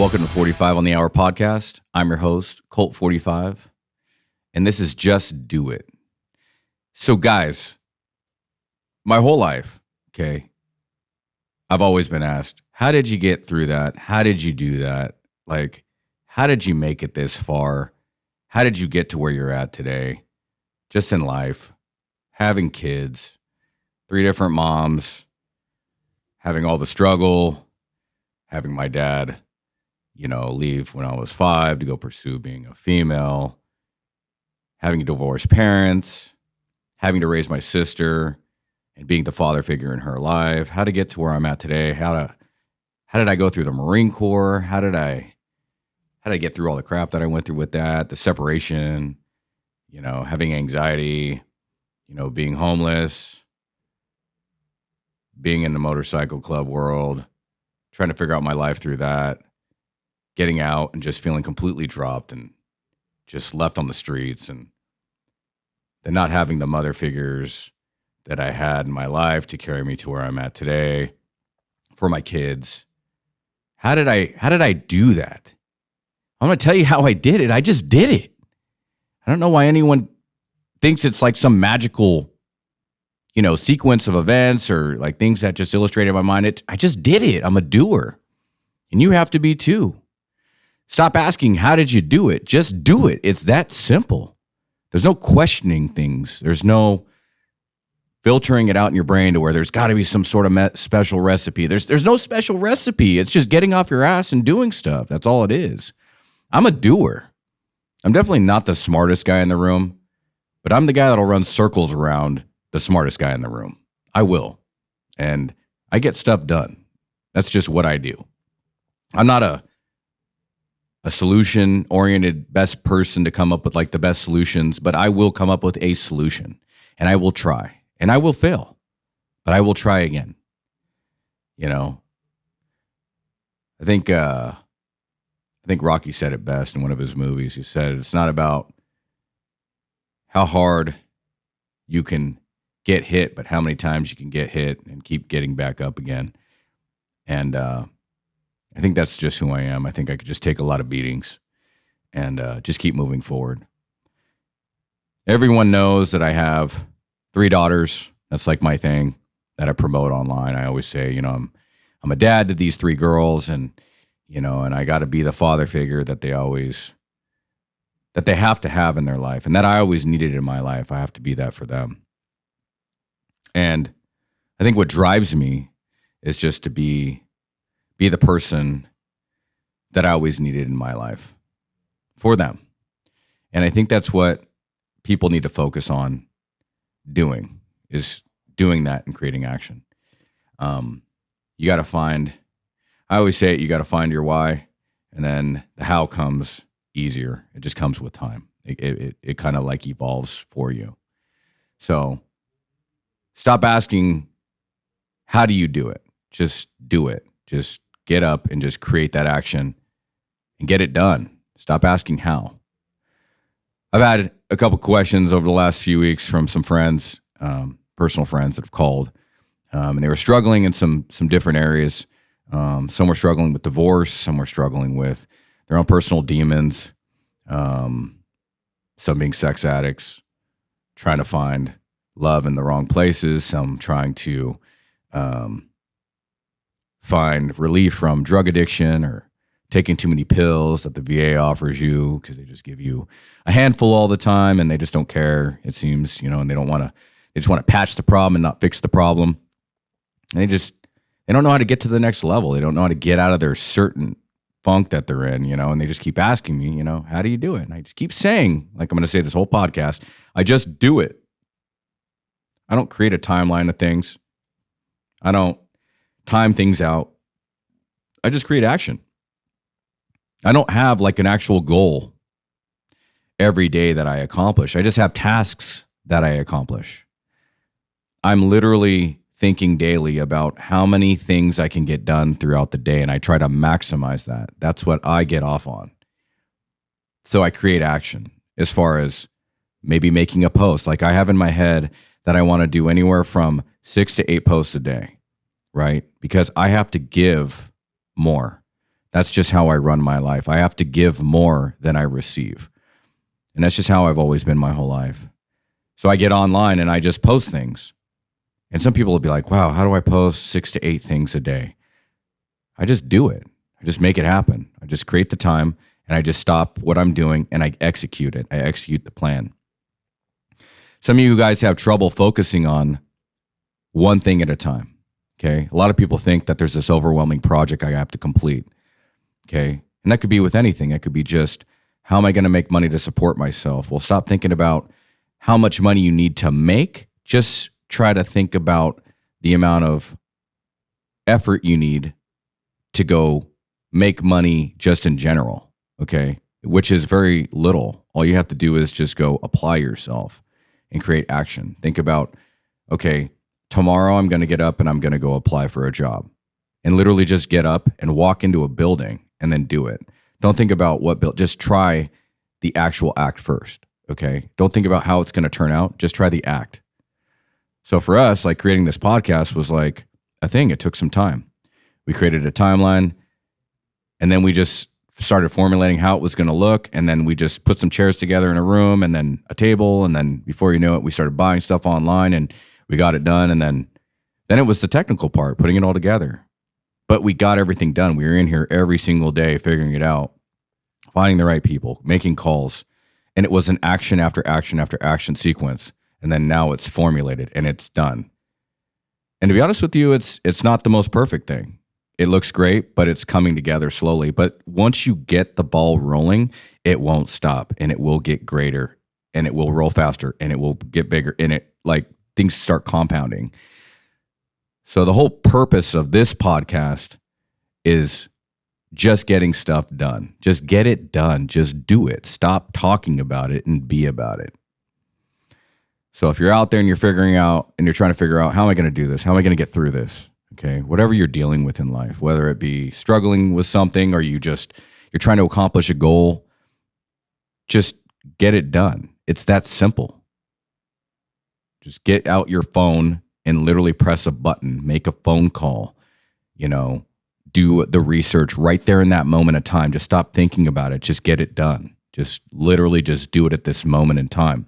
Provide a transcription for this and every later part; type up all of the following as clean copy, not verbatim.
Welcome to 45 on the Hour podcast. I'm your host, Colt 45, and this is Just Do It. So guys, my whole life, okay, I've always been asked, how did you get through that? How did you do that? Like, how did you make it this far? How did you get to where you're at today? Just in life, having kids, 3 different moms, having all the struggle, having my dad leave when I was 5 to go pursue being a female, having divorced parents, having to raise my sister, and being the father figure in her life. How to get to where I'm at today? How did I go through the Marine Corps? How did I get through all the crap that I went through with that? The separation, having anxiety, being homeless, being in the motorcycle club world, trying to figure out my life through that. Getting out and just feeling completely dropped and just left on the streets, and then not having the mother figures that I had in my life to carry me to where I'm at today for my kids. How did I do that? I'm going to tell you how I did it. I just did it. I don't know why anyone thinks it's like some magical, sequence of events or like things that just illustrated my mind. I just did it. I'm a doer. And you have to be too. Stop asking, how did you do it? Just do it. It's that simple. There's no questioning things. There's no filtering it out in your brain to where there's got to be some sort of special recipe. There's no special recipe. It's just getting off your ass and doing stuff. That's all it is. I'm a doer. I'm definitely not the smartest guy in the room, but I'm the guy that'll run circles around the smartest guy in the room. I will. And I get stuff done. That's just what I do. I'm not a solution-oriented best person to come up with like the best solutions, but I will come up with a solution, and I will try, and I will fail, but I will try again. I think Rocky said it best in one of his movies. He said, it's not about how hard you can get hit, but how many times you can get hit and keep getting back up again. And I think that's just who I am. I think I could just take a lot of beatings and just keep moving forward. Everyone knows that I have 3 daughters. That's like my thing that I promote online. I always say, I'm a dad to these 3 girls, and and I got to be the father figure that they have to have in their life, and that I always needed in my life. I have to be that for them. And I think what drives me is just to be the person that I always needed in my life for them. And I think that's what people need to focus on doing, is doing that and creating action. You got to find, I always say it, you got to find your why, and then the how comes easier. It just comes with time. It kind of like evolves for you. So stop asking, how do you do it? Just do it. Just get up and just create that action and get it done. Stop asking how. I've had a couple questions over the last few weeks from some friends, personal friends that have called, and they were struggling in some different areas. Some were struggling with divorce. Some were struggling with their own personal demons. Some being sex addicts, trying to find love in the wrong places. Some trying to find relief from drug addiction or taking too many pills that the VA offers you, because they just give you a handful all the time and they just don't care, it seems, and they just want to patch the problem and not fix the problem. And they don't know how to get to the next level. They don't know how to get out of their certain funk that they're in, and they just keep asking me, how do you do it? And I just keep saying, like I'm going to say this whole podcast, I just do it. I don't create a timeline of things. I don't time things out. I just create action. I don't have like an actual goal every day that I accomplish. I just have tasks that I accomplish. I'm literally thinking daily about how many things I can get done throughout the day, and I try to maximize that. That's what I get off on. So I create action as far as maybe making a post. Like I have in my head that I want to do anywhere from 6 to 8 posts a day, right? Because I have to give more That's just how I run my life. I have to give more than I receive. And that's just how I've always been my whole life. So I get online and I just post things. And some people will be like, wow, how do I post 6 to 8 things a day? I just do it. I just make it happen. I just create the time and I just stop what I'm doing and I execute it. I execute the plan. Some of you guys have trouble focusing on one thing at a time. Okay. A lot of people think that there's this overwhelming project I have to complete. Okay. And that could be with anything. It could be just, how am I going to make money to support myself? Well, stop thinking about how much money you need to make. Just try to think about the amount of effort you need to go make money just in general. Okay. Which is very little. All you have to do is just go apply yourself and create action. Think about, okay, tomorrow I'm going to get up and I'm going to go apply for a job, and literally just get up and walk into a building and then do it. Don't think about just try the actual act first. Okay. Don't think about how it's going to turn out. Just try the act. So for us, like creating this podcast was like a thing. It took some time. We created a timeline and then we just started formulating how it was going to look. And then we just put some chairs together in a room and then a table. And then before you know it, we started buying stuff online and we got it done. And then it was the technical part, putting it all together. But we got everything done. We were in here every single day, figuring it out, finding the right people, making calls. And it was an action after action after action sequence. And then now it's formulated and it's done. And to be honest with you, it's not the most perfect thing. It looks great, but it's coming together slowly. But once you get the ball rolling, it won't stop and it will get greater and it will roll faster and it will get bigger and it like things start compounding. So the whole purpose of this podcast is just getting stuff done. Just get it done. Just do it. Stop talking about it and be about it. So if you're out there and you're figuring out and you're trying to figure out, how am I going to do this? How am I going to get through this? Okay. Whatever you're dealing with in life, whether it be struggling with something or you're trying to accomplish a goal, just get it done. It's that simple. Just get out your phone and literally press a button, make a phone call, do the research right there in that moment of time. Just stop thinking about it. Just get it done. Just literally just do it at this moment in time.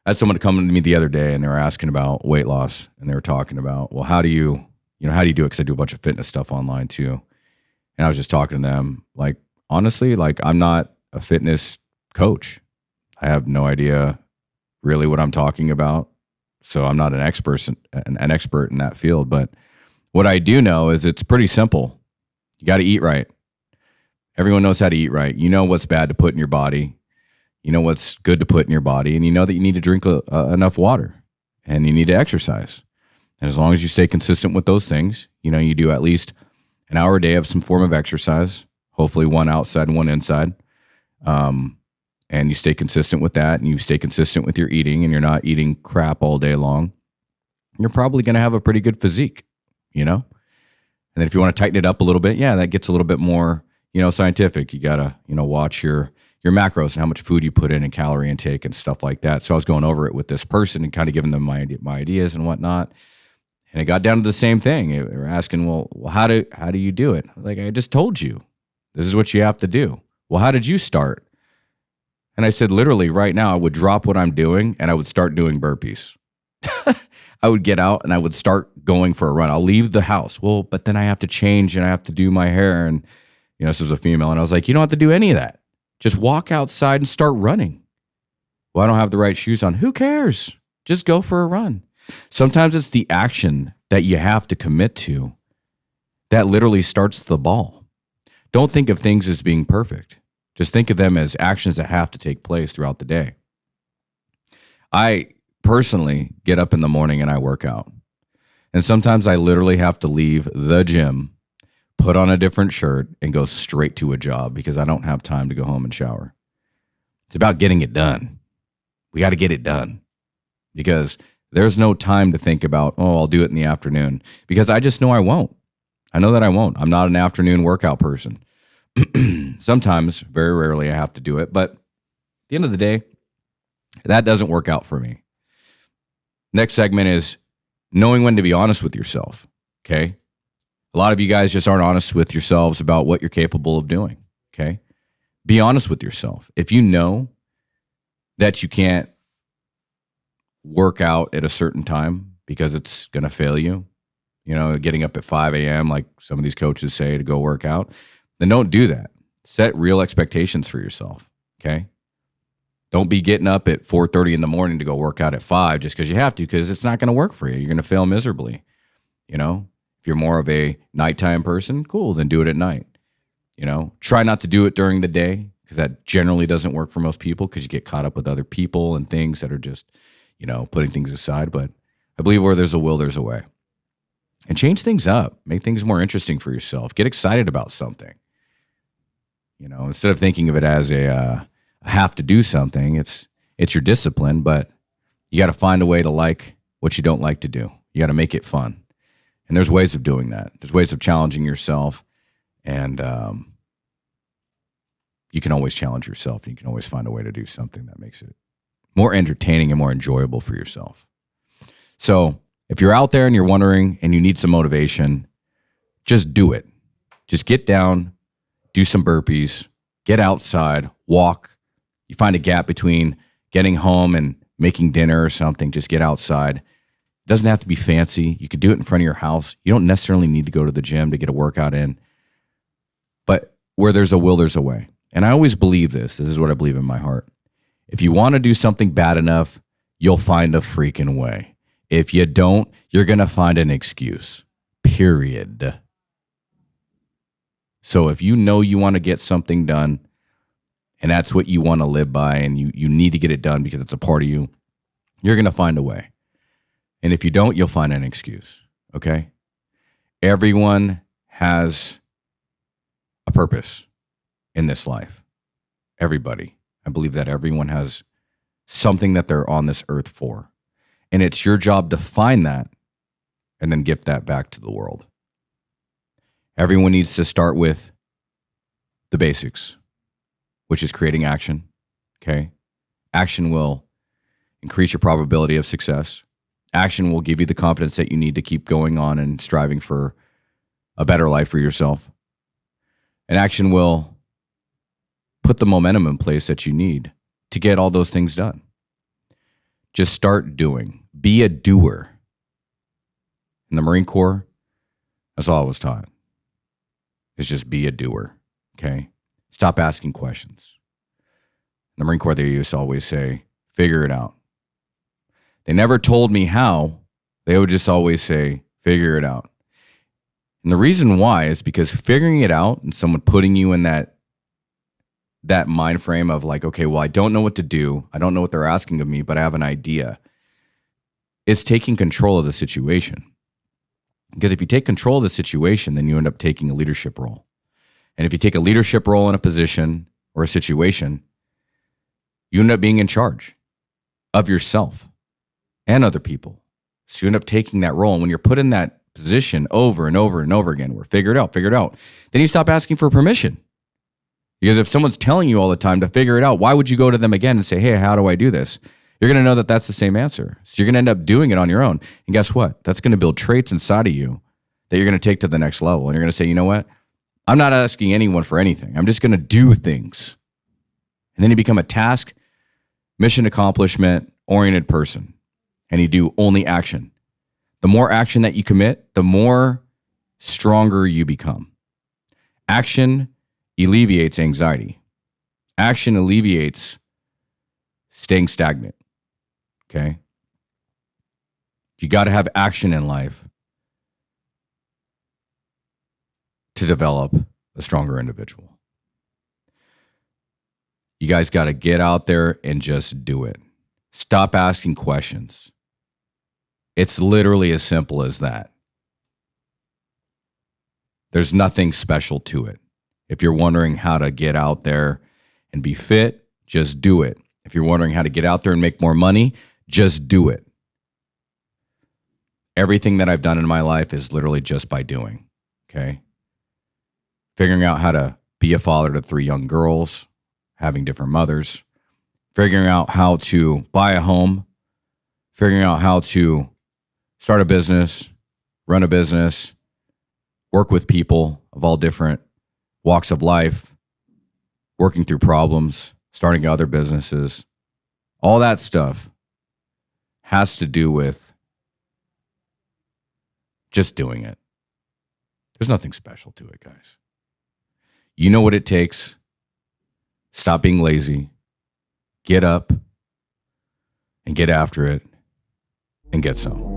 I had someone come to me the other day and they were asking about weight loss and they were talking about, well, how do you do it? Because I do a bunch of fitness stuff online too. And I was just talking to them, like, honestly, like I'm not a fitness coach. I have no idea really what I'm talking about. So I'm not an expert in that field. But what I do know is it's pretty simple. You got to eat right. Everyone knows how to eat right. You know what's bad to put in your body. You know what's good to put in your body, and you know that you need to drink enough water, and you need to exercise. And as long as you stay consistent with those things, you do at least an hour a day of some form of exercise, hopefully one outside and one inside, and you stay consistent with that, and you stay consistent with your eating, and you're not eating crap all day long, you're probably going to have a pretty good physique, And then if you want to tighten it up a little bit, that gets a little bit more, scientific. You got to, watch your macros and how much food you put in and calorie intake and stuff like that. So I was going over it with this person and kind of giving them my ideas and whatnot. And it got down to the same thing. They were asking, well, how do you do it? Like, I just told you, this is what you have to do. Well, how did you start? And I said, literally right now, I would drop what I'm doing and I would start doing burpees. I would get out and I would start going for a run. I'll leave the house. Well, but then I have to change and I have to do my hair. And, this was a female. And I was like, you don't have to do any of that. Just walk outside and start running. Well, I don't have the right shoes on. Who cares? Just go for a run. Sometimes it's the action that you have to commit to that literally starts the ball. Don't think of things as being perfect. Just think of them as actions that have to take place throughout the day. I personally get up in the morning and I work out. And sometimes I literally have to leave the gym, put on a different shirt, and go straight to a job because I don't have time to go home and shower. It's about getting it done. We got to get it done because there's no time to think about, I'll do it in the afternoon, because I just know I won't. I know that I won't. I'm not an afternoon workout person. Sometimes, very rarely, I have to do it. But at the end of the day, that doesn't work out for me. Next segment is knowing when to be honest with yourself. Okay. A lot of you guys just aren't honest with yourselves about what you're capable of doing. Okay. Be honest with yourself. If you know that you can't work out at a certain time because it's going to fail you, getting up at 5 a.m., like some of these coaches say, to go work out, then don't do that. Set real expectations for yourself. Okay. Don't be getting up at 4:30 in the morning to go work out at 5 just because you have to, because it's not going to work for you. You're going to fail miserably. If you're more of a nighttime person, cool, then do it at night. Try not to do it during the day, because that generally doesn't work for most people, because you get caught up with other people and things that are just, putting things aside. But I believe where there's a will, there's a way. And change things up. Make things more interesting for yourself. Get excited about something. Instead of thinking of it as a have to do something, it's your discipline, but you got to find a way to like what you don't like to do. You got to make it fun. And there's ways of doing that. There's ways of challenging yourself. And you can always challenge yourself. And you can always find a way to do something that makes it more entertaining and more enjoyable for yourself. So if you're out there and you're wondering and you need some motivation, just do it. Just get down, do some burpees, get outside, walk. You find a gap between getting home and making dinner or something. Just get outside. It doesn't have to be fancy. You could do it in front of your house. You don't necessarily need to go to the gym to get a workout in. But where there's a will, there's a way. And I always believe this. This is what I believe in my heart. If you want to do something bad enough, you'll find a freaking way. If you don't, you're going to find an excuse. Period. So if you know you want to get something done, and that's what you want to live by, and you need to get it done because it's a part of you, you're going to find a way. And if you don't, you'll find an excuse. Okay? Everyone has a purpose in this life. Everybody. I believe that everyone has something that they're on this earth for. And it's your job to find that and then give that back to the world. Everyone needs to start with the basics, which is creating action. Okay? Action will increase your probability of success. Action will give you the confidence that you need to keep going on and striving for a better life for yourself. And action will put the momentum in place that you need to get all those things done. Just start doing. Be a doer. In the Marine Corps, that's all I was taught. Is just be a doer. Okay? Stop asking questions. In the Marine Corps, they used to always say, figure it out. They never told me how. They would just always say, figure it out. And the reason why is because figuring it out and someone putting you in that mind frame of like, okay, well, I don't know what to do. I don't know what they're asking of me, but I have an idea. It's taking control of the situation. Because if you take control of the situation, then you end up taking a leadership role. And if you take a leadership role in a position or a situation, you end up being in charge of yourself and other people. So you end up taking that role. And when you're put in that position over and over and over again, where figure it out, then you stop asking for permission. Because if someone's telling you all the time to figure it out, why would you go to them again and say, hey, how do I do this? You're going to know that that's the same answer. So you're going to end up doing it on your own. And guess what? That's going to build traits inside of you that you're going to take to the next level. And you're going to say, you know what? I'm not asking anyone for anything. I'm just going to do things. And then you become a task, mission accomplishment oriented person. And you do only action. The more action that you commit, the more stronger you become. Action alleviates anxiety. Action alleviates staying stagnant. Okay? You got to have action in life to develop a stronger individual. You guys got to get out there and just do it. Stop asking questions. It's literally as simple as that. There's nothing special to it. If you're wondering how to get out there and be fit, just do it. If you're wondering how to get out there and make more money, just do it. Everything that I've done in my life is literally just by doing, okay? Figuring out how to be a father to 3 young girls, having different mothers, figuring out how to buy a home, figuring out how to start a business, run a business, work with people of all different walks of life, working through problems, starting other businesses. All that stuff has to do with just doing it. There's nothing special to it, guys. You know what it takes. Stop being lazy. Get up and get after it and get some.